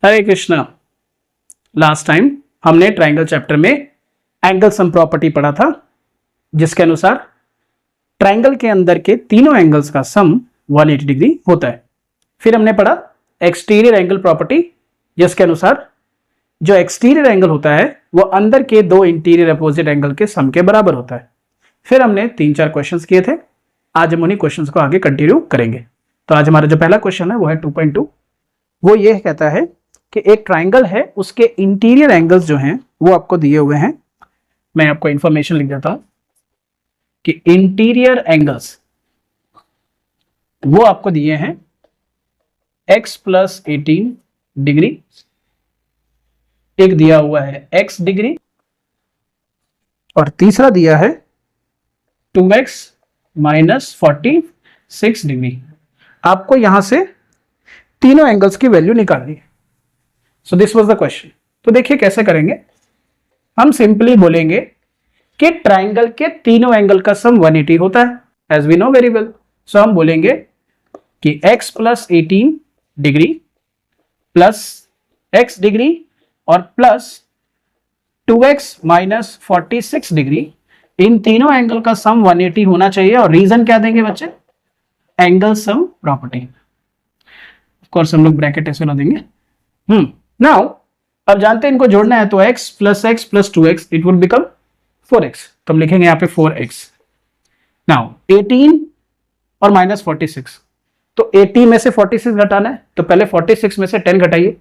हरे Krishna. Last time हमने triangle chapter में angle sum property पढ़ा था, जिसके अनुसार ट्रायंगल के अंदर के तीनों एंगल्स का सम 180 डिग्री होता है। फिर हमने पढ़ा एक्सटीरियर एंगल प्रॉपर्टी, जिसके अनुसार जो एक्सटीरियर एंगल होता है वो अंदर के दो इंटीरियर अपोजिट एंगल के सम के बराबर होता है। फिर हमने 3-4 क्वेश्चंस किए थे। आज हम उन्हीं क्वेश्चंस को आगे कंटिन्यू करेंगे। तो आज हमारा जो पहला क्वेश्चन है वो है 2.2। वो ये कहता है कि एक ट्राइंगल है, उसके इंटीरियर एंगल्स जो हैं वो आपको दिए हुए हैं। मैं आपको इंफॉर्मेशन लिख देता हूं कि इंटीरियर एंगल्स वो आपको दिए हैं x + 18 डिग्री, एक दिया हुआ है x डिग्री, और तीसरा दिया है 2x - 46 डिग्री। आपको यहां से तीनों एंगल्स की वैल्यू निकालनी है। So this was the question. तो देखिए कैसे करेंगे। हम सिंपली बोलेंगे कि ट्राइंगल के तीनों एंगल का सम 180 होता है, as we know very well. So हम बोलेंगे कि x + 18 degree plus x degree और प्लस 2x - 46 डिग्री, इन तीनों एंगल का सम 180 होना चाहिए। और रीजन क्या देंगे बच्चे? Angle sum property. Of course हम लोग ब्रैकेट ऐसे ना देंगे। नाउ अब जानते हैं इनको जोड़ना है, तो x + 2x it would become 4x। तो हम लिखेंगे यहाँ पे 4x। नाउ 18 और -46, तो 80 में से 46 घटाना है, तो पहले 46 में से 10 घटाइए,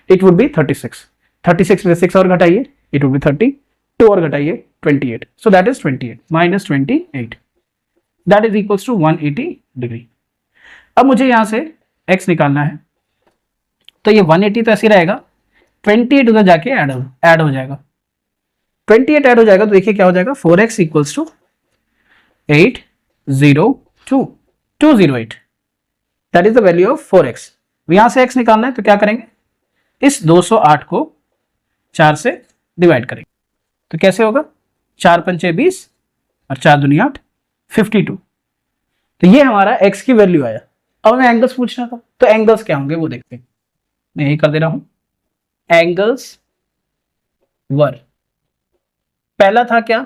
इट वुड बी 36। 36 में से 6 और घटाइए, इट वुड बी 30। 2 और घटाइए 28। So that is 28 - 28, that is equals to 180 degree. अब मुझे यहां से x निकालना है, तो ये 180 तो ऐसे रहेगा, 28 उधर जाके ऐड हो जाएगा। 28 ऐड हो जाएगा तो देखिए क्या हो जाएगा, 4x = 802,208। That is the value of 4x। यहां से x निकालना है, तो क्या करेंगे, इस 208 को 4 से डिवाइड करेंगे। तो कैसे होगा, 4 × 5 = 20 और 4 दूनी 8, 52। तो ये हमारा x की वैल्यू आया। अब हमें एंगल्स पूछना था, तो एंगल्स क्या होंगे वो देखते हैं। मैं यही कर दे रहा हूं। एंगल्स वर, पहला था क्या,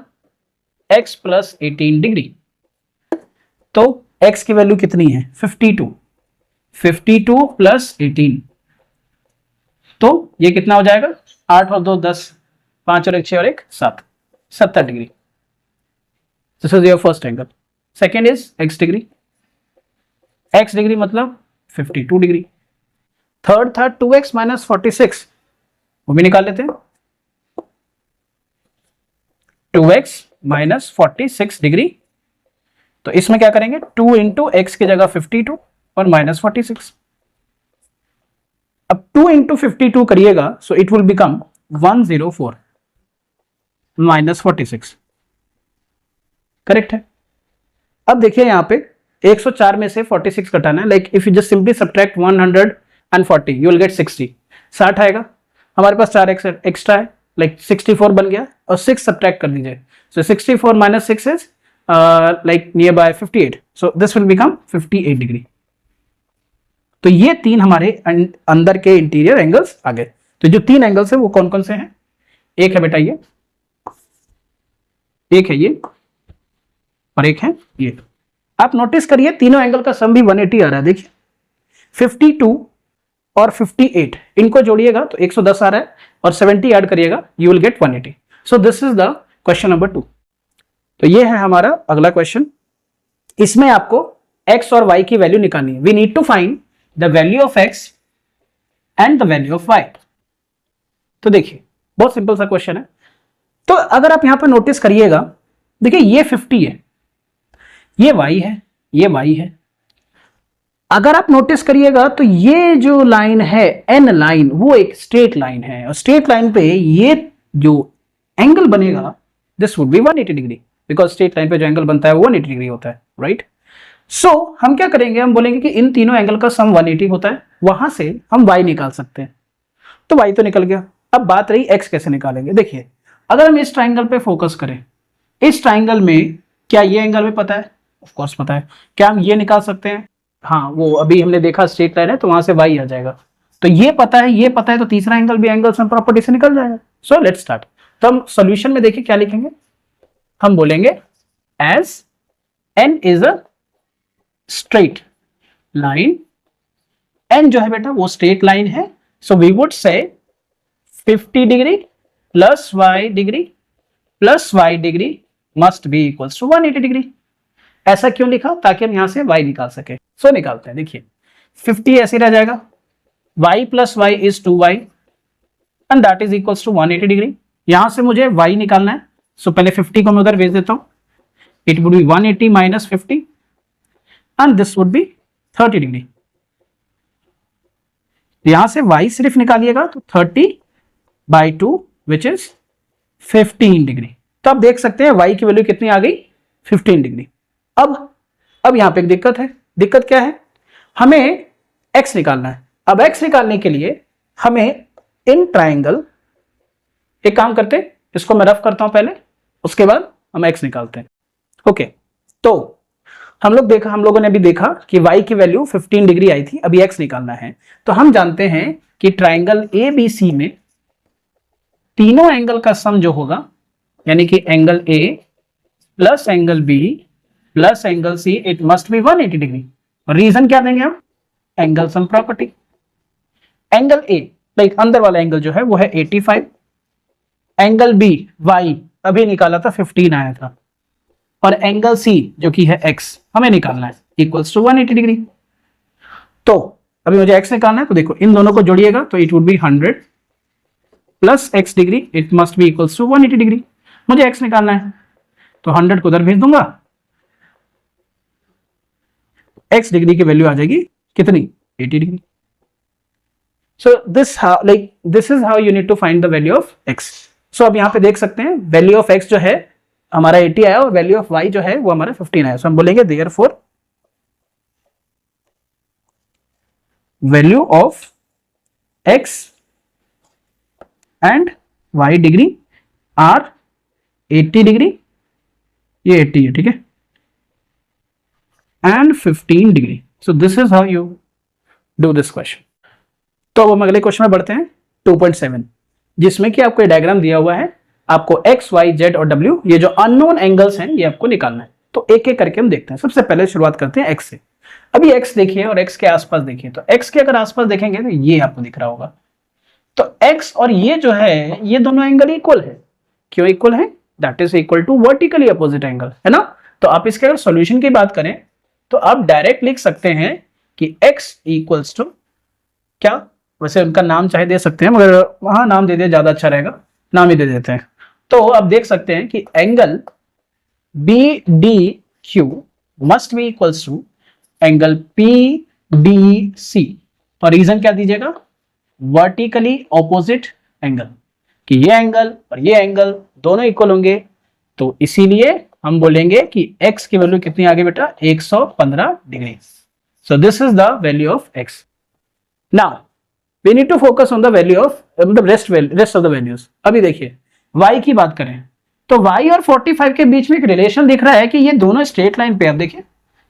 x + 18 डिग्री। तो x की वैल्यू कितनी है, 52। 52 + 18, तो ये कितना हो जाएगा, 8 और 2 10, 5 और 1 6 और 1 7, 70 degree. This is your first angle. Second is x degree. x degree मतलब 52 डिग्री। थर्ड था 2x - 46, वो भी निकाल लेते हैं। 2x - 46 डिग्री, तो इसमें क्या करेंगे, 2 × x की जगह 52 और -46। अब 2 × 52 करिएगा, so it will become 104 -46। Correct है। अब देखिए यहां पे 104 में से 46 घटाना है, like if you just simply subtract 140 you will get 60। 60 आएगा, हमारे पास 4 एक्स्ट्रा है, लाइक 64 बन गया, और 6 सब्ट्रैक्ट कर दीजिए। सो 64 - 6 is like near by 58। So this will become 58 degree. तो ये तीन हमारे अंदर के इंटीरियर एंगल्स आ गए। तो जो 3 एंगल्स है वो कौन कौन से हैं, एक है बेटा ये, एक है ये, और एक है ये। आप नोटिस करिए तीनों एंगल का सम भी 180 आ रहा है। देखिए 52 और 58 इनको जोड़िएगा तो 110 आ रहा है, और 70 ऐड करिएगा, you will get 180। So this is the question number 2। तो ये है हमारा अगला क्वेश्चन। इसमें आपको x और y की वैल्यू निकालनी है। We need to find the value of x and the value of y। तो देखिए बहुत सिंपल सा क्वेश्चन है। तो अगर आप यहां पर नोटिस करिएगा, देखिए ये 50 है, ये y है, ये y है। अगर आप नोटिस करिएगा तो ये जो लाइन है n लाइन, वो एक स्ट्रेट लाइन है, और स्ट्रेट लाइन पे ये जो एंगल बनेगा this would be 180 degree, because straight line पे जो एंगल बनता है वो 180 डिग्री होता है, राइट। सो हम क्या करेंगे, हम बोलेंगे कि इन तीनों एंगल का सम 180 होता है, वहां से हम y निकाल सकते हैं। तो y तो निकल गया। अब बात रही x कैसे निकालेंगे। देखिए अगर हम इस ट्राइंगल पे फोकस करें, इस ट्राइंगल में क्या ये एंगल में पता है, ऑफ कोर्स पता है। क्या हम ये निकाल सकते हैं, हाँ वो अभी हमने देखा स्ट्रेट लाइन है तो वहां से y आ जाएगा। तो ये पता है तो तीसरा एंगल भी एंगल सम प्रॉपर्टी से निकल जाएगा। So let's start. तो हम सॉल्यूशन में देखिए क्या लिखेंगे, हम बोलेंगे as n is a straight line, n जो है बेटा वो स्ट्रेट लाइन है, so we would say 50 degree plus y degree plus y degree must be equals to 180 degree. ऐसा क्यों लिखा, ताकि हम यहां से y निकाल सके। सो निकालते हैं, देखिए 50 ऐसे रह जाएगा, y plus y is 2y and that is equals to 180 degree. यहां से मुझे y निकालना है, सो पहले 50 को मैं उधर भेज देता हूं, it would B 180 minus 50 and this would be 30 degree. यहां से y सिर्फ निकालिएगा तो 30/2 विच इज 15 डिग्री। तो आप देख सकते हैं y की वैल्यू कितनी आ गई, 15 डिग्री। अब यहां पे एक दिक्कत है। दिक्कत क्या है, हमें x निकालना है। अब x निकालने के लिए हमें इन ट्राइंगल, एक काम करते हैं, इसको मैं रफ करता हूं पहले, उसके बाद हम x निकालते हैं। ओके, तो हम लोगों ने अभी देखा कि y की वैल्यू 15 डिग्री आई थी, अभी x निकालना है। तो हम जानते हैं कि ट्राइंगल ABC में तीनों एंगल का सम जो होगा, यानी कि angle A plus angle B plus angle C, it must B 180 degree. और रीजन क्या देंगे हम, angle sum property. Angle A like अंदर वाला एंगल जो है वो है 85, एंगल B y अभी निकाला था 15 आया था, और एंगल C जो कि है x हमें निकालना है इक्वल्स टू 180 डिग्री। तो अभी मुझे x निकालना है, तो देखो इन दोनों को जोड़िएगा तो it would be 100 plus x degree, it must be equals to 180 degree. मुझे x निकालना है तो 100 को उधर भेज दूंगा, x डिग्री की वैल्यू आ जाएगी कितनी, 80 degree. So this is how you need to find the value of x। So अब यहां पे देख सकते हैं वैल्यू ऑफ x जो है हमारा 80 आया और वैल्यू ऑफ y जो है वो हमारा 15 आया। सो हम बोलेंगे therefore value of x and y degree are 80 degree, ये 80 है, ठीक है, and 15 degree. So this is how you do this question. तो अब हम अगले क्वेश्चन में बढ़ते हैं 2.7, जिसमें कि आपको डायग्राम दिया हुआ है, आपको x, y, z और w ये जो अननोन एंगल्स हैं ये आपको निकालना है। तो एक एक करके हम देखते हैं। सबसे पहले शुरुआत करते हैं x से। अभी x देखिए और x के आसपास देखिए, तो x के अगर आसपास देखेंगे तो ये आपको दिख रहा होगा, तो x और ये जो है ये दोनों एंगल इक्वल है। क्यों इक्वल है, that is equal to vertically opposite angle, है ना। तो आप इसके अगर सॉल्यूशन की बात करें तो आप डायरेक्ट लिख सकते हैं कि x इक्वल्स टू क्या, वैसे उनका नाम चाहे दे सकते हैं मगर वहां नाम दे दे ज्यादा अच्छा रहेगा, नाम ही दे देते हैं। तो आप देख सकते हैं कि angle BDQ must be equals to angle PDC, और रीजन क्या दीजिएगा, वर्टिकली ऑपोजिट एंगल, कि ये एंगल और ये एंगल दोनों इक्वल होंगे। तो इसीलिए हम बोलेंगे कि x की वैल्यू कितनी आ गई बेटा, 115 degree. So this is the value of x। Now we need to focus on the value of मतलब रेस्ट ऑफ द वैल्यूज। अभी देखिए y की बात करें तो y और 45 के बीच में एक रिलेशन दिख रहा है कि ये दोनों स्ट्रेट लाइन पे, आप देखिए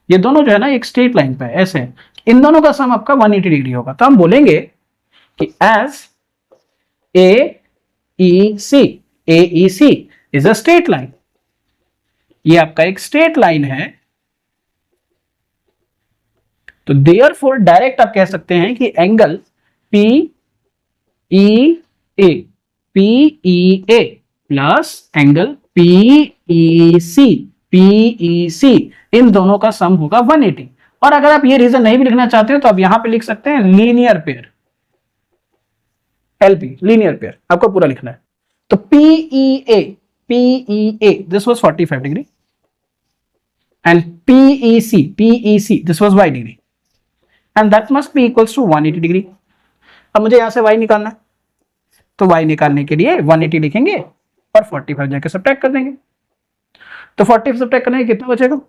ये दोनों जो है ना एक स्ट्रेट लाइन पे ऐसे, इन दोनों का सम आपका 180 डिग्री होगा। तो हम बोलेंगे कि as AEC is a straight line, ये आपका एक स्ट्रेट लाइन है, तो देयरफॉर डायरेक्ट आप कह सकते हैं कि angle PEA plus angle PEC इन दोनों का सम होगा 180। और अगर आप ये रीजन नहीं भी लिखना चाहते हो तो आप यहां पे लिख सकते हैं linear pair, LP linear pair आपको पूरा लिखना है। तो PEA this was 45 degree and PEC this was y degree and that must be equals to 180 degree. अब मुझे यहां से y निकालना है, तो y निकालने के लिए 180 लिखेंगे और 45 जाके सब्ट्रैक्ट कर देंगे। तो 45 सब्ट्रैक्ट करने कितना बचेगा,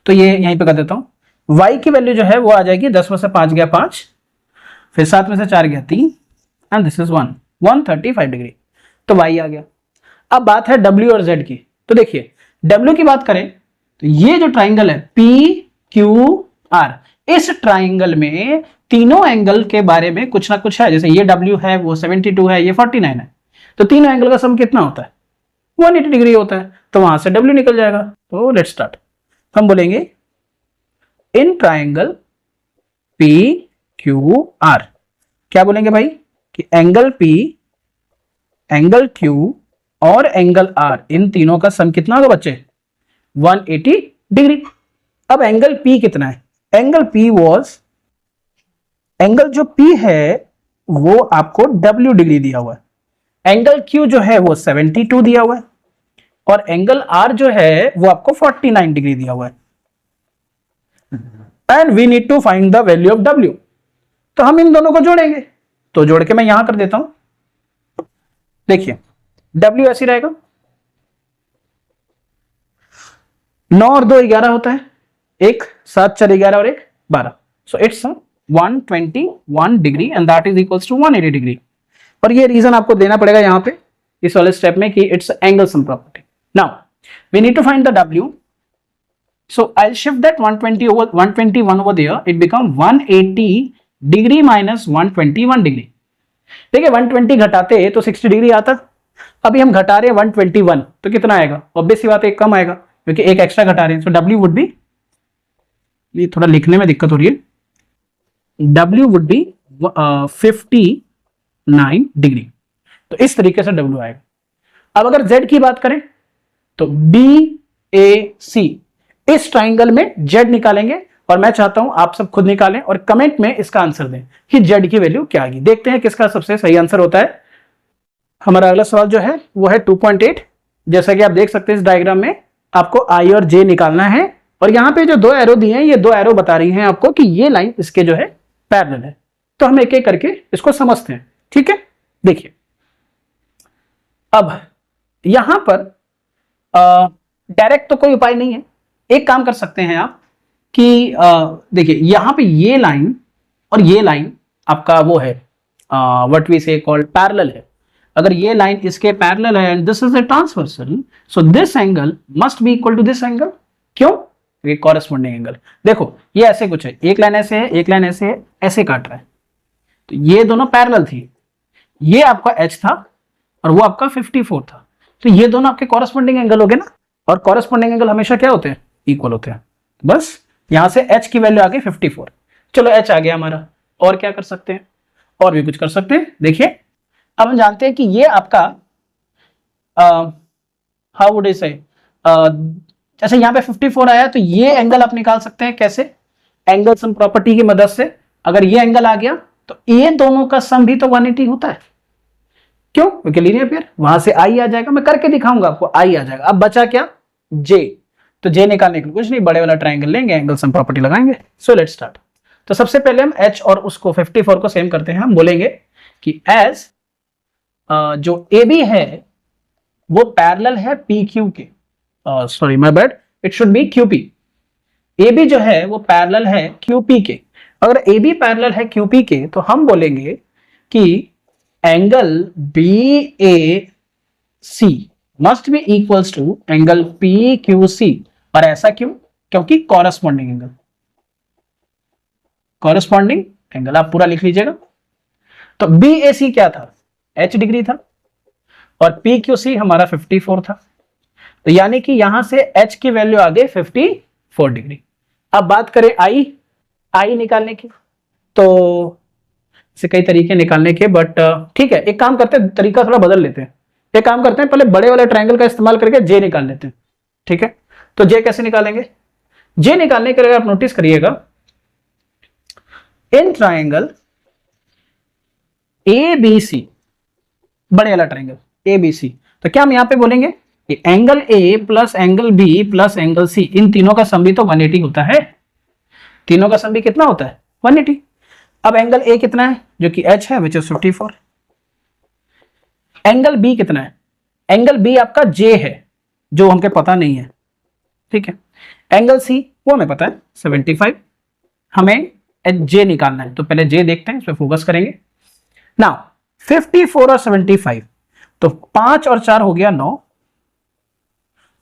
तो ये यहीं पे कर देता हूं। y की वैल्यू जो है वो आ जाएगी 10 में से 5 गया 5, फिर 7 में से 4 गया 3 एंड दिस इज 135 डिग्री। तो y आ गया। अब बात है w और z की। तो देखिए w की बात करें तो ये जो ट्राइंगल है PQR, इस ट्राइंगल में तीनों एंगल के बारे में कुछ ना कुछ है, जैसे ये W है, वो 72 है, ये 49 है, तो तीनों एंगल का सम कितना होता है? 180 डिग्री होता है, तो वहां से W निकल जाएगा। तो लेट्स स्टार्ट। हम बोलेंगे इन ट्राइंगल PQR, क्या बोलेंगे भाई कि एंगल P, एंगल Q और एंगल R, इन तीनों का सम कितना होगा बच्चे? 180 डिग्री। अब एंगल P कितना है? एंगल P वॉज, एंगल जो P है वो आपको W डिग्री दिया हुआ है, एंगल Q जो है वो 72 दिया हुआ है, और एंगल R जो है वो आपको 49 डिग्री दिया हुआ है। And we need to find the value of W। तो हम इन दोनों को जोड़ेंगे, तो जोड़ के मैं यहां कर देता हूं। देखिए W ऐसे रहेगा, 9 और 2 11 होता है, 1 7 4 11 और 1 12, so it's 121 degree and that is equals to 180 degree. और ये रीजन आपको देना पड़ेगा यहां पे इस वाले स्टेप में कि it's angle sum property. Now we need to find the W, so I'll shift that 121 over there, it become 180 degree minus 121 degree. देखिए 120 घटाते तो 60 डिग्री आता, अभी हम घटा रहे हैं 121, तो कितना आएगा? ऑब्वियस सी बात है, एक कम आएगा क्योंकि एक एक्स्ट्रा घटा रहे हैं। सो W वुड बी, ये थोड़ा लिखने में दिक्कत हो रही है, W वुड बी 59 डिग्री। तो इस तरीके से W आएगा। अब अगर Z की बात करें तो BAC, इस ट्राइंगल में Z निकालेंगे, और मैं चाहता हूं आप सब खुद निकालें और कमेंट में इसका आंसर दें कि Z की वैल्यू क्या आएगी। देखते हैं किसका सबसे सही आंसर होता है। हमारा अगला सवाल जो है वो है 2.8। जैसा कि आप देख सकते हैं इस डायग्राम में आपको I और J निकालना है, और यहां पे जो दो एरो दिए हैं, ये दो एरो बता रही हैं आपको कि ये लाइन इसके जो है पैरेलल है। तो हम एक एक करके इसको समझते हैं, ठीक है। देखिए अब यहां पर डायरेक्ट तो कोई उपाय नहीं है, एक काम कर सकते हैं आप कि देखिए यहां पे ये लाइन और ये लाइन आपका वो है what we say called parallel है। अगर ये लाइन इसके पैरेलल है and this is a transversal, so this angle must be equal to this angle. क्यों? ये कॉरेस्पॉन्डिंग एंगल। देखो ये ऐसे कुछ है, एक लाइन ऐसे है, एक लाइन ऐसे है, ऐसे काट रहा है, तो ये दोनों पैरेलल थी, ये आपका H था और वो आपका 54 था, तो ये दोनों आपके कॉरेस्पॉन्डिंग एंगल हो गए ना। और कॉरेस्पॉन्डिंग एंगल हमेशा क्या होते हैं? इक्वल होते हैं। बस यहां से H की वैल्यू आ गई 54। चलो H आ गया हमारा, और क्या कर सकते हैं? और भी कुछ कर सकते हैं। देखिए अब हम जानते हैं कि ये आपका हाउ वुड आई से, जैसे यहाँ पे 54 आया, तो ये एंगल आप निकाल सकते हैं कैसे? एंगल सम प्रॉपर्टी की मदद से। अगर ये एंगल आ गया तो ये दोनों का सम भी तो 180 होता है। क्यों? क्योंकि लीनियर पेयर, वहां से I आ जाएगा, मैं करके दिखाऊंगा आपको, I आ जाएगा। अब बचा क्या? J। तो J निकालने के लिए कुछ नहीं, बड़े वाला ट्राइंगल लेंगे, एंगल सम प्रॉपर्टी लगाएंगे। सो लेट्स स्टार्ट। तो सबसे पहले हम H और उसको 54 को सेम करते हैं। हम बोलेंगे कि एज जो AB है वो पैरेलल है PQ के, sorry my bad, it should be QP। AB जो है वो पैरेलल है QP के। अगर AB पैरेलल है QP के तो हम बोलेंगे कि angle BAC must be equals to angle PQC। और ऐसा क्यों? क्योंकि कॉरेस्पॉन्डिंग एंगल, कॉरेस्पॉन्डिंग एंगल आप पूरा लिख लीजिएगा। तो BAC क्या था? H डिग्री था, और PQC हमारा 54 था, तो यानी कि यहां से H की वैल्यू आ गई 54 डिग्री। अब बात करें I निकालने की, तो से कई तरीके निकालने के, बट ठीक है, एक काम करते हैं, तरीका थोड़ा बदल लेते हैं। एक काम करते हैं, पहले बड़े वाले ट्रायंगल का इस्तेमाल करके J निकाल लेते हैं, ठीक है। तो J कैसे निकालेंगे? J निकालने के लिए आप नोटिस करिएगा, इन ट्रायंगल ABC, बड़े वाला ट्रायंगल ABC, तो क्या हम यहां पे बोलेंगे कि angle A plus angle B plus angle C, इन तीनों का सम भी तो 180 होता है। तीनों का सम भी कितना होता है? 180। अब एंगल A कितना है? जो कि H है, विच इज 54। एंगल B कितना है? एंगल B आपका J है, जो हमके पता नहीं है, ठीक है। एंगल C वो हमें पता है 75। हमें J निकालना है, तो पहले J देखते हैं, इस पे फोकस करेंगे। नाउ 54 और 75, तो 5 और 4 हो गया 9,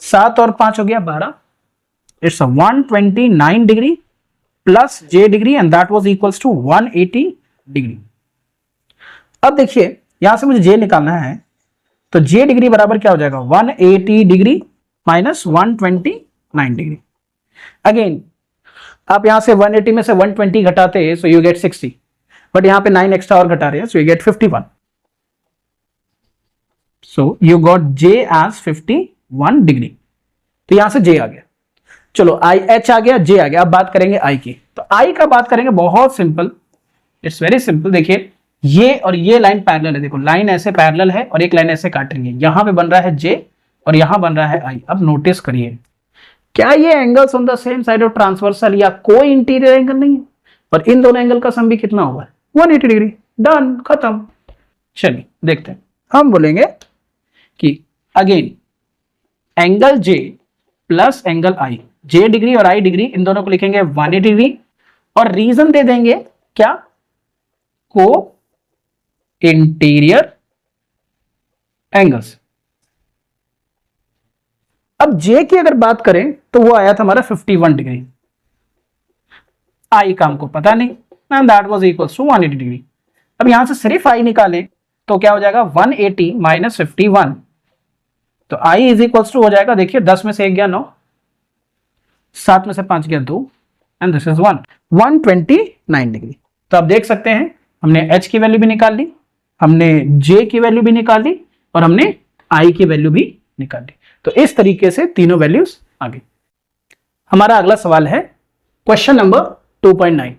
7 और 5 हो गया 12, it's 129 degree plus J degree and that was equals to 180 degree. अब देखिए यहां से मुझे जे निकालना है, तो जे डिग्री बराबर क्या हो जाएगा 180 डिग्री माइनस 129 डिग्री। अगेन आप यहां से 180 में से 120 घटाते हैं सो यू गेट 60, बट यहां पे 9 एक्स्ट्रा और घटा रहे हैं so you get 51। So you got J as 51 degree. तो यहां से जे आ गया। चलो आई एच आ गया, जे आ गया। अब बात करेंगे आई की। तो आई का बात करेंगे, बहुत सिंपल, इट्स वेरी सिंपल। देखिए ये और ये लाइन पैरेलल है, देखो लाइन ऐसे पैरेलल है और एक लाइन ऐसे काट रही है, यहां पे बन रहा है जे और यहां बन रहा है आई। अब नोटिस करिए, क्या ये angles on the same side of transversal या कोई इंटीरियर एंगल नहीं है, पर इन दोनों एंगल का सम भी कितना होगा 180 डिग्री। डन, खत्म। चलिए देखते हैं, हम बोलेंगे कि अगेन एंगल जे प्लस एंगल आई, जे डिग्री और आई डिग्री, इन दोनों को लिखेंगे 180 डिग्री और रीजन दे देंगे क्या, को इंटीरियर एंगल्स। अब जे की अगर बात करें तो वो आया था हमारा 51 डिग्री, आई का हमको पता नहीं, and that was equals to 180 degree. अब यहां से सिर्फ आई निकालें तो क्या हो जाएगा 180 माइनस 51, तो आई इज इक्वल्स टू हो जाएगा, देखिए 10 में से 1 गया 9, 7 में से 5 गया 2 एंड दिस इज 129 डिग्री। तो आप देख सकते हैं हमने एच की वैल्यू भी निकाल ली, हमने जे की वैल्यू भी निकाल ली और हमने आई की वैल्यू भी निकाल ली। तो इस तरीके से तीनों वैल्यूज आ गई। हमारा अगला सवाल है क्वेश्चन नंबर 2.9।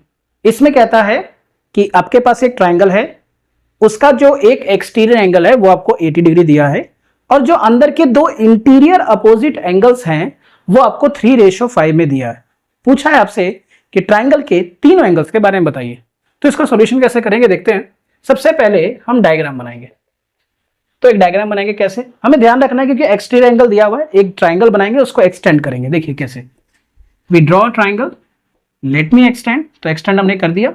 इसमें कहता है कि आपके पास एक ट्राइंगल है, उसका जो एक एक्सटीरियर एंगल है वो आपको 80 डिग्री दिया है और जो अंदर के दो इंटीरियर अपोजिट एंगल्स हैं वो आपको 3:5 में दिया है। पूछा है आपसे कि ट्राइंगल के तीनों एंगल्स के बारे में बताइए। तो इसका सॉल्यूशन कैसे करेंगे देखते हैं। सबसे पहले हम डायग्राम बनाएंगे। तो एक डायग्राम बनाएंगे कैसे, हमें ध्यान रखना है क्योंकि एक्सटीरियर एंगल दिया हुआ है, एक ट्राइंगल बनाएंगे उसको एक्सटेंड करेंगे। देखिए कैसे, we draw triangle, let me extend. तो एक्सटेंड हमने कर दिया,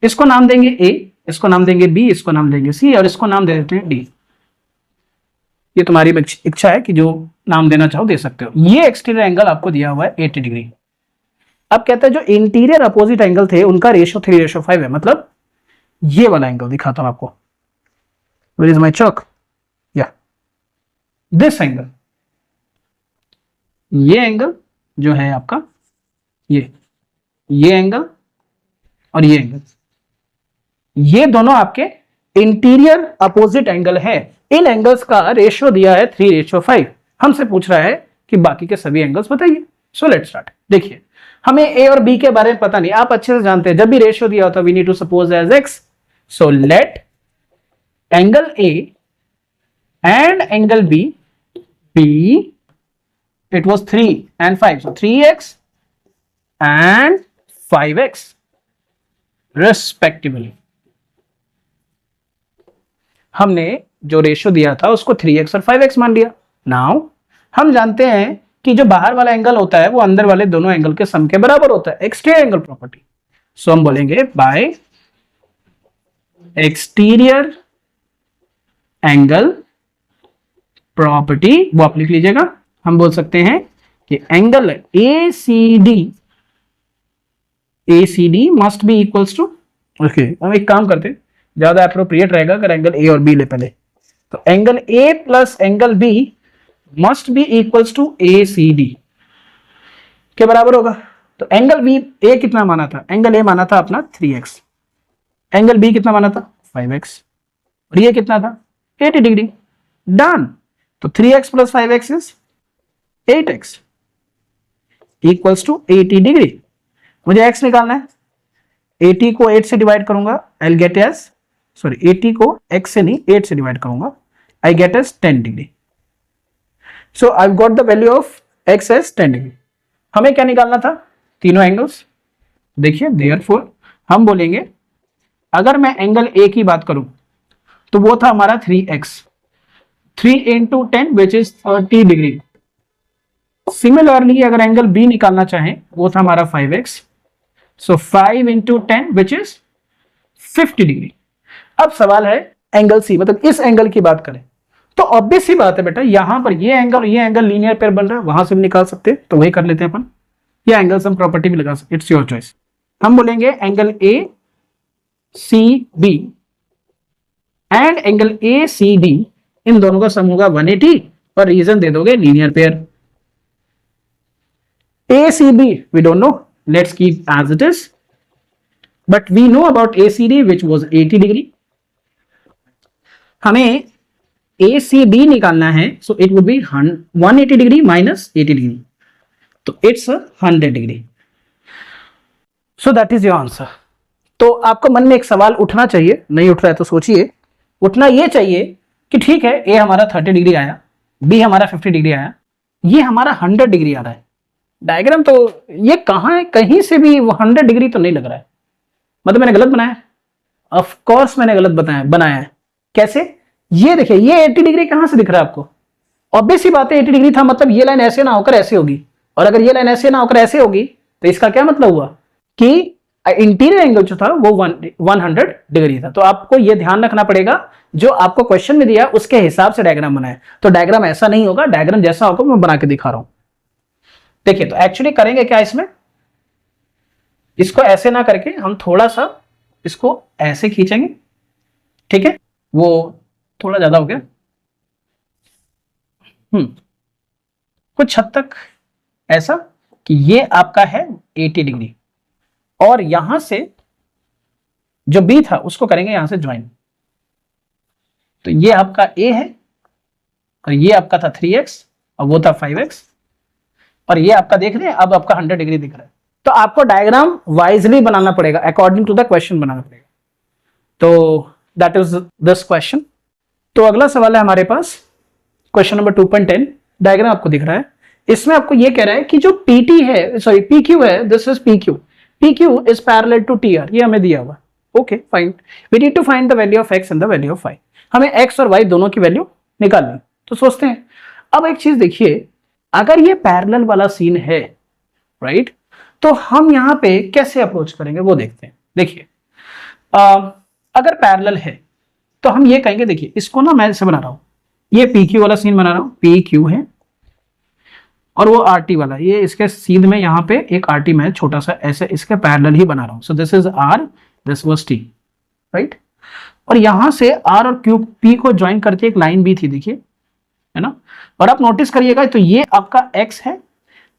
इसको नाम देंगे ए, इसको नाम देंगे बी, इसको नाम देंगे सी और इसको नाम दे देते हैं डी। ये तुम्हारी इच्छा है कि जो नाम देना चाहो दे सकते हो। ये एक्सटीरियर एंगल आपको दिया हुआ है 80 डिग्री। अब कहते हैं जो इंटीरियर अपोजिट एंगल थे उनका रेशियो 3:5 है, मतलब ये वाला एंगल दिखाता हूं आपको। Where is my chalk? Yeah, this angle, ये एंगल जो है आपका, ये एंगल और ये एंगल, ये दोनों आपके इंटीरियर अपोजिट एंगल है। इन एंगल्स का रेशियो दिया है 3:5। हमसे पूछ रहा है कि बाकी के सभी एंगल्स बताइए। सो लेट्स स्टार्ट। देखिए हमें ए और बी के बारे में पता नहीं, आप अच्छे से जानते हैं जब भी रेशियो दिया होता है we need to suppose as X. So let angle A and angle B be, it was 3 and 5, so 3x and 5x respectively। हमने जो रेशियो दिया था उसको 3x और 5x मान लिया। नाउ हम जानते हैं कि जो बाहर वाला एंगल होता है वो अंदर वाले दोनों एंगल के सम के बराबर होता है, एक्सटीरियर एंगल प्रॉपर्टी। सो हम बोलेंगे बाय एक्सटीरियर एंगल प्रॉपर्टी, वो आप लिख लीजिएगा। हम बोल सकते हैं कि angle ACD must be equals to, okay हम एक काम करते हैं, ज्यादा अप्रोप्रिएट रहेगा अगर एंगल ए और बी ले पहले। तो angle A plus angle B must be equals to ACD के बराबर होगा। तो एंगल बी ए कितना माना था, एंगल ए माना था अपना 3x, एंगल बी कितना माना था 5x और ये कितना था 80 डिग्री। डन। तो 3x प्लस 5x is 8x equals to 80 degree. मुझे x निकालना है, 80 को 8 से डिवाइड करूंगा, आई गेट एस, सॉरी 80 को x से नहीं 8 से डिवाइड करूंगा, I get as 10 degree. So I got the value of x as 10 degree. हमें क्या निकालना था, तीनों एंगल्स। देखिए देयरफॉर हम बोलेंगे अगर मैं एंगल ए की बात करूं तो वो था हमारा 3x, 3 into 10 which is 30 degree. Similarly अगर एंगल बी निकालना चाहें वो था हमारा 5x, so 5 into 10 which is 50 degree. अब सवाल है एंगल सी, मतलब इस एंगल की बात करें तो ऑब्वियस सी बात है बेटा, यहां पर ये एंगल लीनियर पेयर बन रहा है, वहां से भी निकाल सकते हैं, तो वही कर लेते हैं अपन। या एंगल सम प्रॉपर्टी भी लगा सकते, इट्स योर चॉइस। हम बोलेंगे angle A C B and angle A C D, इन दोनों का सम होगा 180 और रीजन दे दोगे linear pair. ACB we don't know, let's keep as it is, but we know about ACD which was 80 degree। हमें ACB निकालना है, so it would be 180 degree minus 80 degree, तो it's 100 degree, so that is your answer। तो आपको मन में एक सवाल उठना चाहिए, नहीं उठ रहा है तो सोचिए, उठना ये चाहिए कि ठीक है A हमारा 30 डिग्री आया, B हमारा 50 डिग्री आया, ये हमारा 100 डिग्री आ रहा है। डायग्राम तो ये कहाँ है, कहीं से भी वो 100 डिग्री तो नहीं लग रहा है, मतलब मैंने गलत बनाया? ऑफ कोर्स मैंने गलत बनाया है। कैसे? ये देखिए, ये 80 डिग्री कहाँ से दिख रहा है आपको? ऑब्वियस सी बात है 80 डिग्री था, मतलब ये लाइन ऐसे ना होकर ऐसे होगी, और अगर ये लाइन ऐसे ना होकर ऐसे होगी तो इसका क्या मतलब हुआ कि इंटीरियर एंगल जो था वो 100 डिग्री था। तो आपको ये ध्यान रखना पड़ेगा, जो आपको क्वेश्चन में दिया उसके हिसाब से डायग्राम बनाए, तो डायग्राम ऐसा नहीं होगा, डायग्राम जैसा होगा मैं बना के दिखा रहा हूं। देखिए, तो एक्चुअली करेंगे क्या इसमें, इसको ऐसे ना करके हम थोड़ा सा इसको ऐसे खींचेंगे, ठीक है, वो थोड़ा ज्यादा हो गया, कुछ हद तक ऐसा कि ये आपका है 80 डिग्री, और यहां से जो बी था उसको करेंगे यहां से ज्वाइन, तो ये आपका ए है और ये आपका था 3x और वो था 5x, और ये आपका देख रहे हैं अब आपका 100 डिग्री दिख रहा है। तो आपको डायग्राम वाइजली बनाना पड़ेगा, अकॉर्डिंग टू द क्वेश्चन बनाना पड़ेगा। तो दैट इज दिस क्वेश्चन। तो अगला सवाल है हमारे पास क्वेश्चन नंबर 2.10। डायग्राम आपको दिख रहा है, इसमें आपको ये कह रहा है कि जो PT है, सॉरी PQ है, this is PQ is parallel to TR, ये हमें दिया हुआ। Okay fine, we need to find the value of x and the value of y। हमें x और y दोनों की वैल्यू निकालनी। तो सोचते हैं, अब एक चीज देखिए, अगर ये पैरेलल वाला सीन है, राइट, तो हम यहां पे कैसे अप्रोच करेंगे वो देखते हैं। देखिए, अगर पैरेलल है तो हम ये कहेंगे, देखिए इसको ना मैं ऐसे बना रहा हूं, ये PQ वाला सीन बना रहा हूं, PQ है और वो RT वाला, ये इसके सीध में यहां पे एक RT मैं छोटा सा ऐसे इसके पैरेलल ही बना रहा हूं। सो this is R, this was T, right, और यहां से R और Q P को ज्वाइन करके एक लाइन भी थी, देखिए, है ना। और आप नोटिस करिएगा, तो ये आपका x है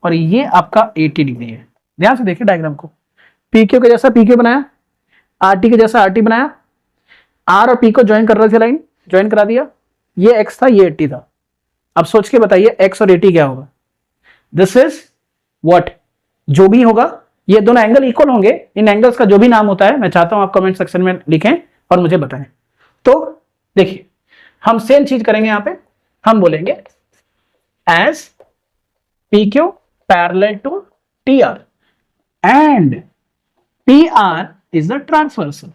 और ये आपका 80 डिग्री है। ध्यान से देखिए डायग्राम को, PQ के जैसा PQ बनाया, RT के जैसा RT बनाया, R और P को ज्वाइन कर रहे थे, लाइन ज्वाइन करा दिया, ये x था, ये 80 था। अब सोच के बताइए x और 80 क्या होगा? दिस इज व्हाट, जो भी होगा, ये दोनों एंगल इक्वल होंगे, इन एंगल्स का जो भी नाम होता है मैं चाहता हूं आप कमेंट सेक्शन में लिखें और मुझे बताएं। तो देखिए, हम सेम चीज करेंगे, यहां पे हम बोलेंगे as PQ parallel to TR and PR is the transversal।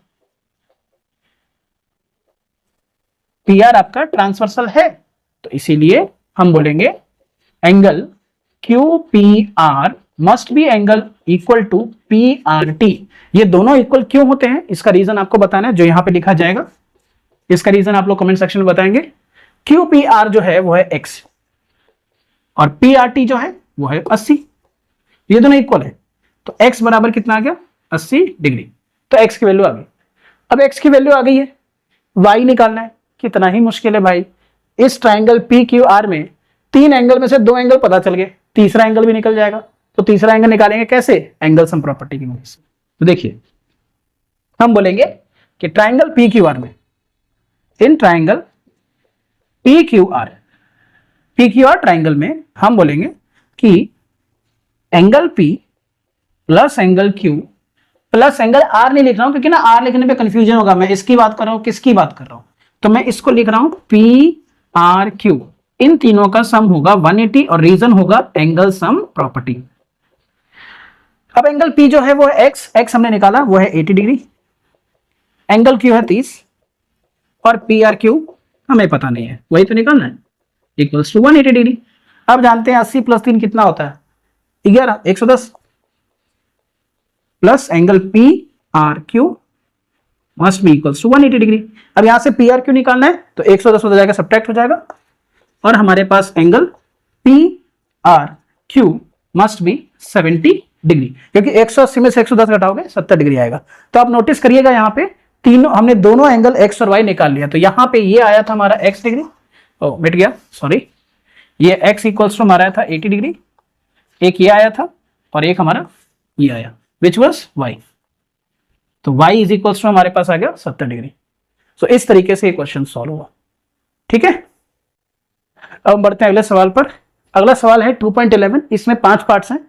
PR आपका ट्रांसवर्सल है, तो इसीलिए हम बोलेंगे angle QPR must be angle equal to PRT। ये दोनों इक्वल क्यों होते हैं, इसका रीजन आपको बताना है, जो यहां पे लिखा जाएगा, इसका रीजन आप लोग कमेंट सेक्शन में बताएंगे। QPR जो है वो है x और PRT जो है वो है 80, ये दोनों इक्वल है, तो x बराबर कितना आ गया? 80 डिग्री। तो x की वैल्यू आ गई। अब x की वैल्यू आ गई है, y निकालना है, कितना ही मुश्किल है भाई। इस ट्राइंगल PQR में 3 एंगल में से 2 एंगल पता चल गए, तीसरा एंगल भी निकल जाएगा। तो तीसरा एंगल निकालेंगे कैसे? एंगल सम प्रॉपर्टी की मदद से। तो देखिए, हम बोलेंगे कि ट्राइंगल PQR में, इन ट्राइंगल PQR ट्राइंगल में हम बोलेंगे कि angle P plus angle Q plus angle R नहीं लिख रहा हूं, क्योंकि ना R लिखने पे कंफ्यूजन होगा, मैं इसकी बात कर रहा हूं, किसकी बात कर रहा हूं, तो मैं इसको लिख रहा हूं PRQ। इन तीनों का सम होगा 180 और रीजन होगा एंगल सम प्रॉपर्टी। अब एंगल P जो है वो है x हमने निकाला, वो है 80 डिग्री, एंगल Q है 30 और PRQ हमें पता नहीं है, वही तो निकालना है, इक्वल्स टू 180 डिग्री। अब जानते हैं 80 प्लस 3 कितना होता है? 11, 110 plus angle PRQ must be equals to 180 degree. अब यहां से PRQ निकालना है, तो 110 हो जाएगा, सब्ट्रैक्ट हो जाएगा, और हमारे पास angle PRQ must be 70 degree, क्योंकि 180 में से 110 घटाओगे 70 डिग्री आएगा। तो आप नोटिस करिएगा यहाँ पे तीनों हमने दोनों एंगल एक्स और वाई निकाल लिया। तो यहाँ पे ये आया था हमारा एक्स डिग्री, ओ मिट गया सॉरी, ये एक्स इक्वल्स टू हमारा था 80 डिग्री, एक ये आया था और एक हमारा ये आया विच वॉज वाई। तो y इज इक्वल्स टू हमारे पास आ गया 70 डिग्री। सो इस तरीके से ये क्वेश्चन सॉल्व हुआ। ठीक है, अब हम बढ़ते हैं अगले सवाल पर। अगला सवाल है 2.11, इसमें 5 पार्ट्स हैं।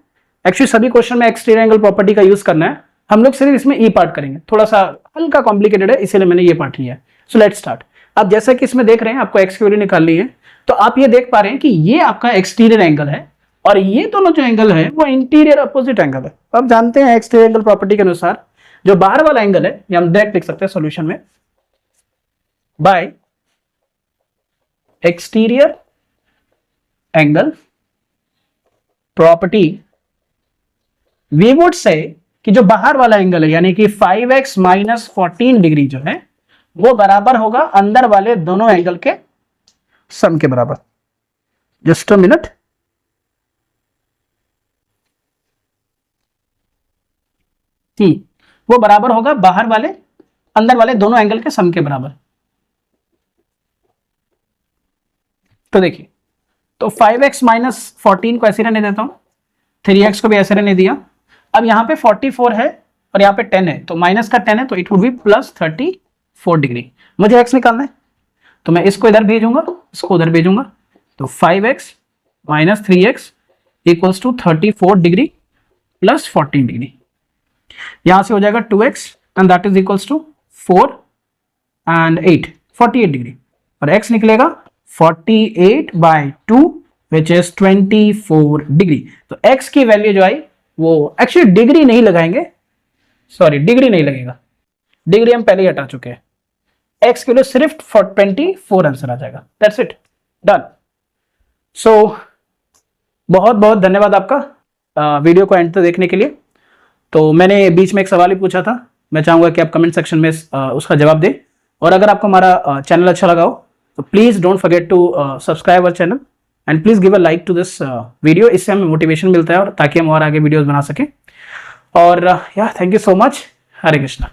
एक्चुअली सभी क्वेश्चन में एक्सटीरियर एंगल प्रॉपर्टी का यूज करना है, हम लोग सिर्फ इसमें ई पार्ट करेंगे, थोड़ा सा हल्का कॉम्प्लिकेटेड है इसीलिए मैंने ये पार्ट लिया है। सो लेट्स स्टार्ट। अब जैसा कि इसमें देख रहे हैं आपको एक्स की वैल्यू निकालनी है, तो आप ये देख पा रहे हैं कि ये आपका एक्सटीरियर एंगल है और ये दोनों जो एंगल है वो इंटीरियर अपोजिट एंगल है। अब जानते हैं एक्सटीरियर एंगल प्रॉपर्टी के अनुसार जो बाहर वाला एंगल है, ये हम डायरेक्ट लिख सकते हैं सॉल्यूशन में, by exterior angle property we would say कि जो बाहर वाला एंगल है यानी कि 5x माइनस 14 डिग्री जो है वो बराबर होगा अंदर वाले दोनों एंगल के सम के बराबर। जस्ट अ मिनट, वो बराबर होगा बाहर वाले अंदर वाले दोनों एंगल के सम के बराबर। तो देखिए, तो 5x माइनस 14 को ऐसे रहने देता हूं, 3x को भी ऐसे रहने दिया। अब यहां पे 44 है और यहां पे 10 है, तो माइनस का 10 है तो it would B plus 34 degree. मुझे x निकालना है तो मैं इसको इधर भेजूंगा, इसको उधर भेजूंगा, तो 5x minus 3x equals to 34 degree plus 14 degree. यहां से हो जाएगा 2x and that is equals to 4 and 8 48 degree, और x निकलेगा 48/2 विच इज 24 डिग्री। तो x की वैल्यू जो आई वो एक्चुअली डिग्री नहीं लगाएंगे, सॉरी डिग्री नहीं लगेगा, डिग्री हम पहले ही हटा चुके हैं, x के लिए सिर्फ 24 आंसर आ जाएगा। That's it, done. सो बहुत बहुत धन्यवाद आपका वीडियो को एंड तक देखने के लिए। तो मैंने बीच में एक सवाल ही पूछा था, मैं चाहूंगा कि आप कमेंट सेक्शन में उसका जवाब दें, और अगर आपको हमारा चैनल अच्छा लगा हो तो please don't forget to subscribe our channel and please give a like to this video. इससे हमें मोटिवेशन मिलता है और ताकि हम और आगे वीडियोस बना सकें। और या thank you so much. Hare Krishna.